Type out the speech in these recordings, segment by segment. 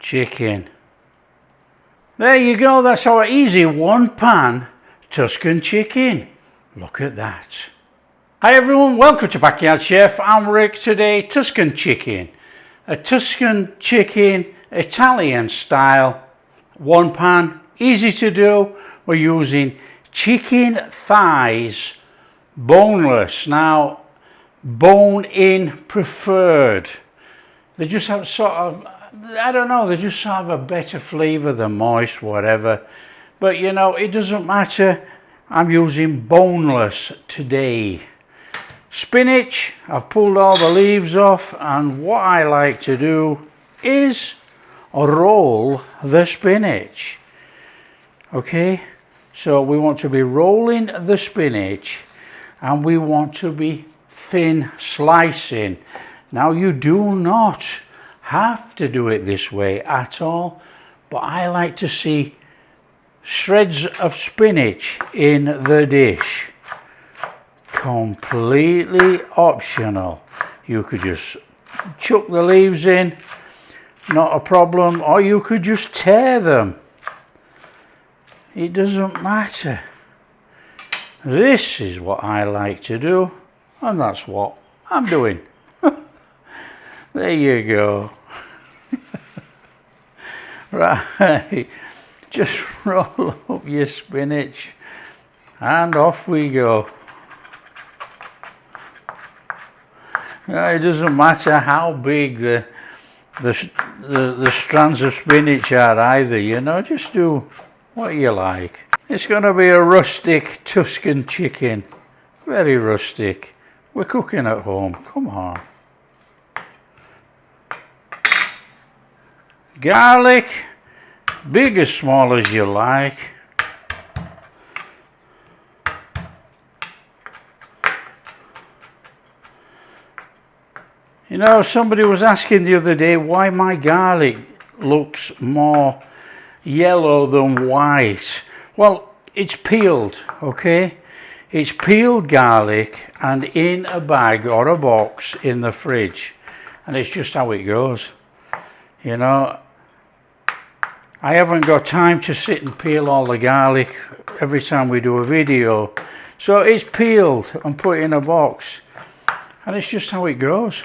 chicken. There you go, that's our easy one pan Tuscan chicken. Look at that. Hi everyone, welcome to Backyard Chef. I'm Rick. Today, Tuscan chicken. A Tuscan chicken, Italian style, one pan, easy to do. We're using chicken thighs, boneless. Now, bone-in preferred. They just have sort of, I don't know, they just have a better flavour than moist, whatever. But you know, it doesn't matter. I'm using boneless today. Spinach, I've pulled all the leaves off, and what I like to do is roll the spinach. Okay, so we want to be rolling the spinach, and we want to be thin slicing. Now, you do not have to do it this way at all, but I like to see shreds of spinach in the dish. Completely optional. You could just chuck the leaves in, not a problem, or you could just tear them. It doesn't matter. This is what I like to do, and that's what I'm doing. There you go. Right, just roll up your spinach and off we go. It doesn't matter how big the strands of spinach are either, you know, just do what you like. It's going to be a rustic Tuscan chicken, very rustic. We're cooking at home, come on. Garlic, big as small as you like. You know, somebody was asking the other day why my garlic looks more yellow than white. Well, it's peeled, okay? It's peeled garlic and in a bag or a box in the fridge. And it's just how it goes. You know, I haven't got time to sit and peel all the garlic every time we do a video. So it's peeled and put in a box. And it's just how it goes.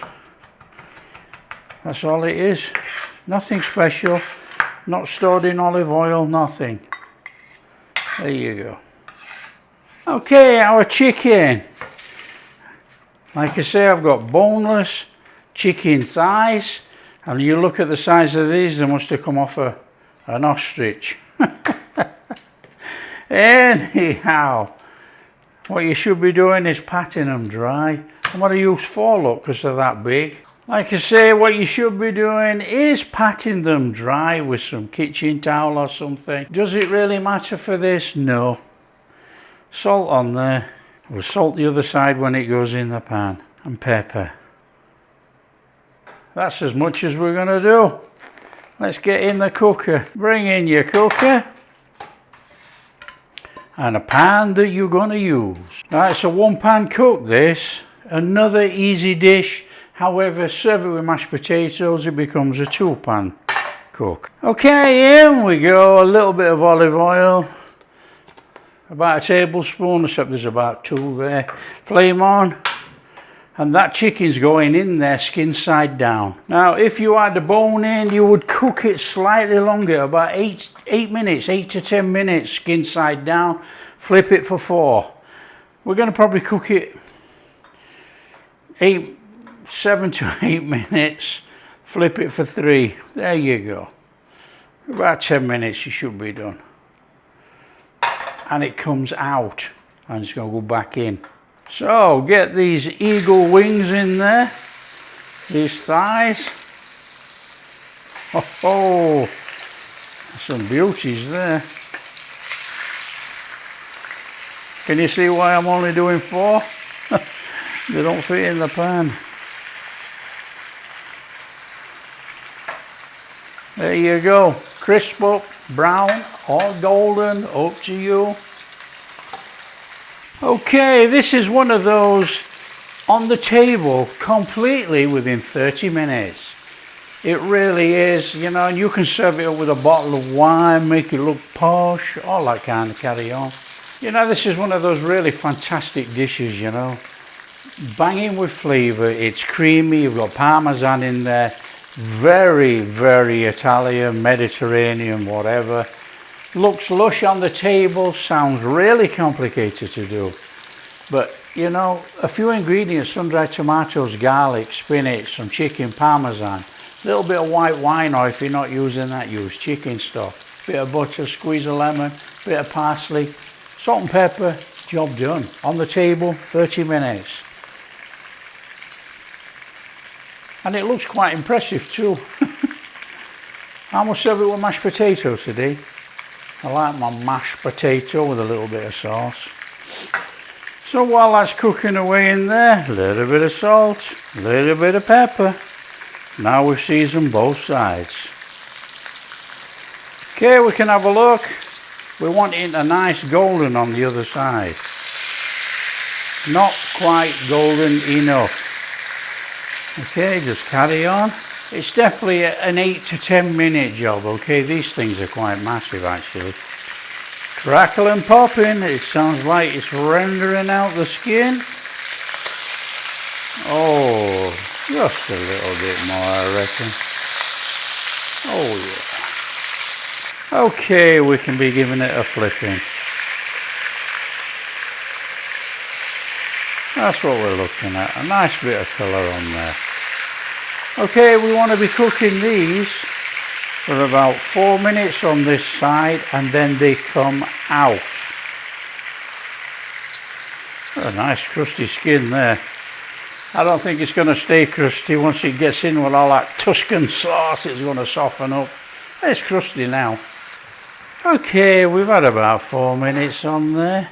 That's all it is. Nothing special. Not stored in olive oil, nothing. There you go. Okay, our chicken. Like I say, I've got boneless chicken thighs. And you look at the size of these, they must have come off an ostrich. Anyhow, what you should be doing is patting them dry. I'm going to use 4, look, because they're that big. Like I say, what you should be doing is patting them dry with some kitchen towel or something. Does it really matter for this? No. Salt on there. We'll salt the other side when it goes in the pan. And pepper. That's as much as we're going to do. Let's get in the cooker. Bring in your cooker. And a pan that you're going to use. Right, so one pan cook this. Another easy dish. However, serve it with mashed potatoes, it becomes a 2-pan cook. Okay, in we go. A little bit of olive oil. About a tablespoon, except there's about 2 there. Flame on. And that chicken's going in there skin side down. Now, if you had the bone in, you would cook it slightly longer, about 8 minutes, 8 to 10 minutes, skin side down. Flip it for 4. We're going to probably cook it 7 to 8 minutes. Flip it for 3. There you go. About 10 minutes you should be done. And it comes out, and it's going to go back in. So, get these eagle wings in there, these thighs. Oh, some beauties there. Can you see why I'm only doing 4? They don't fit in the pan. There you go, crisp up, brown, or golden, up to you. Okay, this is one of those on the table completely within 30 minutes. It really is, you know, and you can serve it up with a bottle of wine, make it look posh, all that kind of carry on. You know, this is one of those really fantastic dishes, you know. Banging with flavour, it's creamy, you've got Parmesan in there. Very, very Italian, Mediterranean, whatever. Looks lush on the table, sounds really complicated to do. But, you know, a few ingredients, sun-dried tomatoes, garlic, spinach, some chicken, Parmesan. A little bit of white wine, or if you're not using that, use chicken stock. Bit of butter, squeeze a lemon, bit of parsley, salt and pepper, job done. On the table, 30 minutes. And it looks quite impressive too. I'm going to serve it with mashed potato today. I like my mashed potato with a little bit of sauce. So while that's cooking away in there, a little bit of salt, a little bit of pepper. Now we've seasoned both sides. Okay, we can have a look. We want it a nice golden on the other side. Not quite golden enough. Okay, just carry on. It's definitely an 8 to 10 minute job, okay? These things are quite massive actually. Crackle and popping, it sounds like it's rendering out the skin. Oh, just a little bit more I reckon. Oh yeah. Okay, we can be giving it a flipping. That's what we're looking at, a nice bit of colour on there. Okay, we want to be cooking these for about 4 minutes on this side and then they come out. A nice crusty skin there. I don't think it's going to stay crusty. Once it gets in with all that Tuscan sauce, it's going to soften up. It's crusty now. Okay, we've had about 4 minutes on there.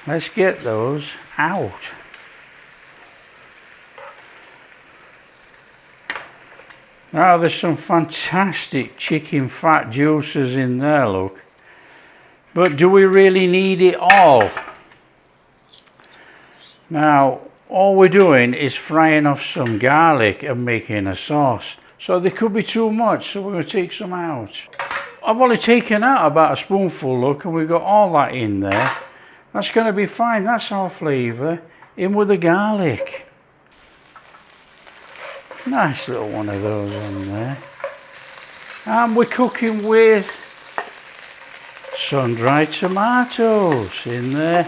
Let's get those out. Now there's some fantastic chicken fat juices in there, look. But do we really need it all? Now, all we're doing is frying off some garlic and making a sauce. So there could be too much, so we're going to take some out. I've only taken out about a spoonful, look, and we've got all that in there. That's going to be fine, that's our flavour. In with the garlic. Nice little one of those on there. And we're cooking with sun-dried tomatoes in there.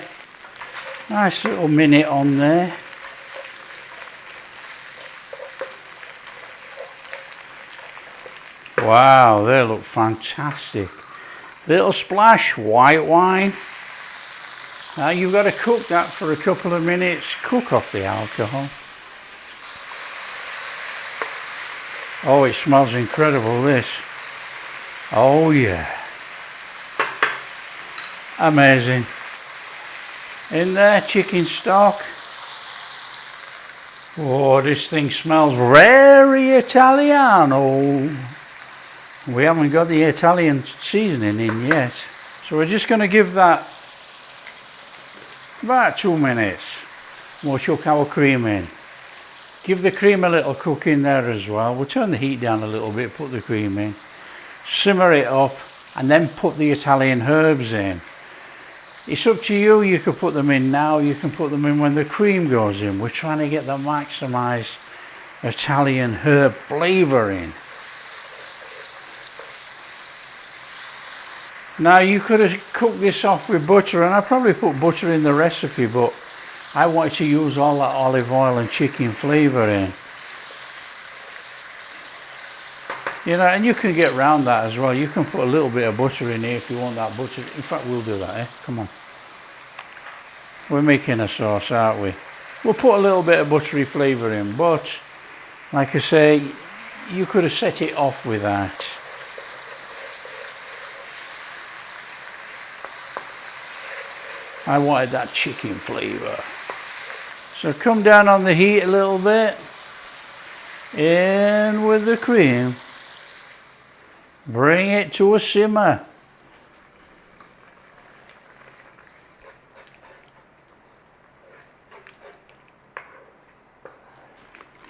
Nice little minute on there. Wow, they look fantastic. Little splash white wine. Now you've got to cook that for a couple of minutes. Cook off the alcohol. Oh, it smells incredible, this. Oh yeah. Amazing. In there, chicken stock. Oh, this thing smells very Italiano. We haven't got the Italian seasoning in yet. So we're just going to give that about 2 minutes. We'll chuck our cream in. Give the cream a little cook in there as well. We'll turn the heat down a little bit, put the cream in. Simmer it up and then put the Italian herbs in. It's up to you, you can put them in now, you can put them in when the cream goes in. We're trying to get the maximised Italian herb flavour in. Now you could have cooked this off with butter, and I probably put butter in the recipe, but I wanted to use all that olive oil and chicken flavour in. You know, and you can get round that as well. You can put a little bit of butter in here if you want that butter. In fact, we'll do that, eh? Come on. We're making a sauce, aren't we? We'll put a little bit of buttery flavour in, but like I say, you could have set it off with that. I wanted that chicken flavour. So come down on the heat a little bit. In with the cream. Bring it to a simmer.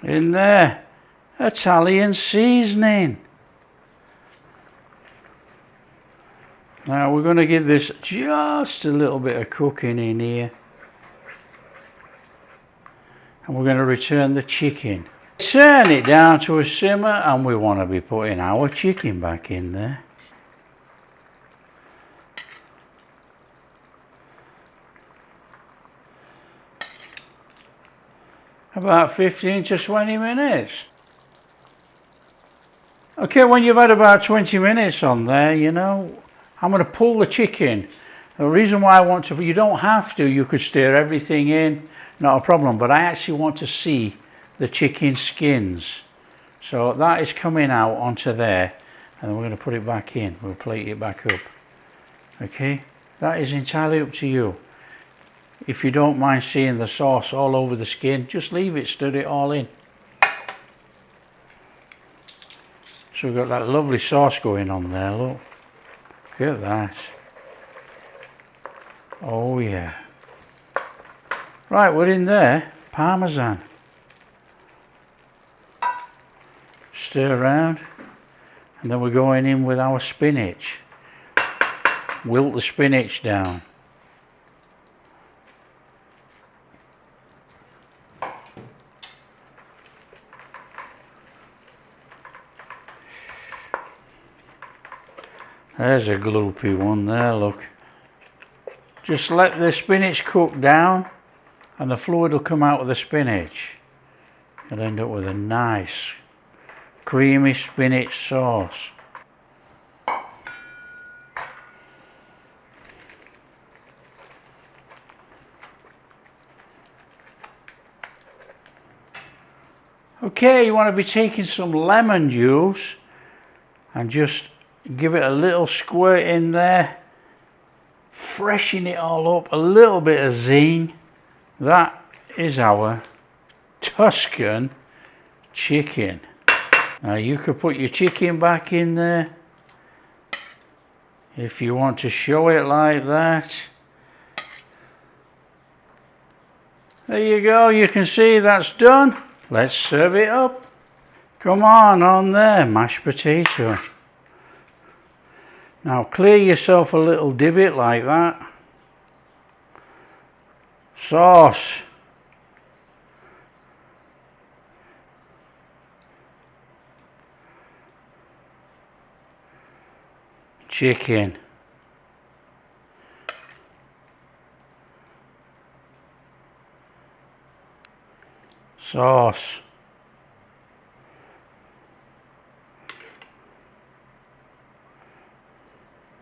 In there. Italian seasoning. Now we're going to give this just a little bit of cooking in here. And we're going to return the chicken. Turn it down to a simmer, and we want to be putting our chicken back in there. About 15 to 20 minutes. Okay, when you've had about 20 minutes on there, you know, I'm going to pull the chicken. The reason why I want to, you don't have to, you could stir everything in, not a problem, but I actually want to see the chicken skins. So that is coming out onto there, and then we're going to put it back in. We'll plate it back up. Okay, that is entirely up to you. If you don't mind seeing the sauce all over the skin, just leave it, stir it all in. So we've got that lovely sauce going on there, look. Look at that. Oh yeah. Right, we're in there. Parmesan. Stir around. And then we're going in with our spinach. Wilt the spinach down. There's a gloopy one there, look. Just let the spinach cook down and the fluid will come out of the spinach. You'll end up with a nice creamy spinach sauce. Okay, you want to be taking some lemon juice and just give it a little squirt in there, freshen it all up, a little bit of zing. That is our Tuscan chicken. Now you could put your chicken back in there if you want to show it like that. There you go, you can see that's done. Let's serve it up. Come on there, mashed potato. Now clear yourself a little divot like that. Sauce. Chicken. Sauce.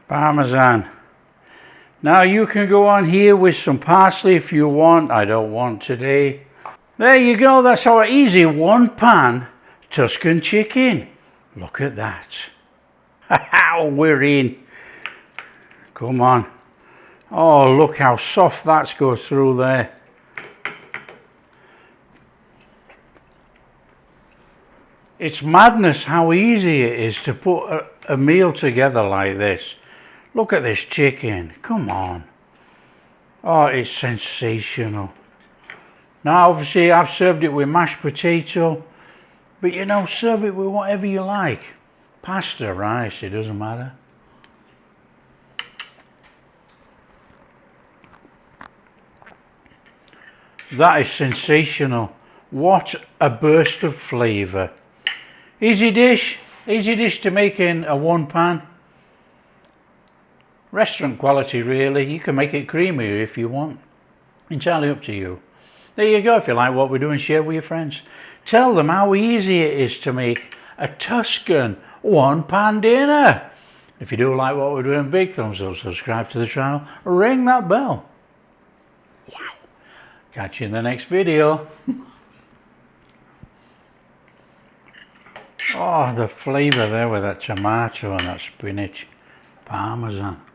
Parmesan. Now you can go on here with some parsley if you want. I don't want today. There you go, that's our easy one pan Tuscan chicken. Look at that. We're in. Come on. Oh, look how soft that goes through there. It's madness how easy it is to put a meal together like this. Look at this chicken, come on. Oh, it's sensational. Now obviously I've served it with mashed potato, but you know, serve it with whatever you like. Pasta, rice, it doesn't matter. That is sensational. What a burst of flavour. Easy dish to make in a one pan. Restaurant quality really. You can make it creamier if you want. Entirely up to you. There you go. If you like what we're doing, share with your friends. Tell them how easy it is to make a Tuscan one pan dinner. If you do like what we're doing, big thumbs up, subscribe to the channel, ring that bell. Wow. Catch you in the next video. Oh, the flavour there with that tomato and that spinach. Parmesan.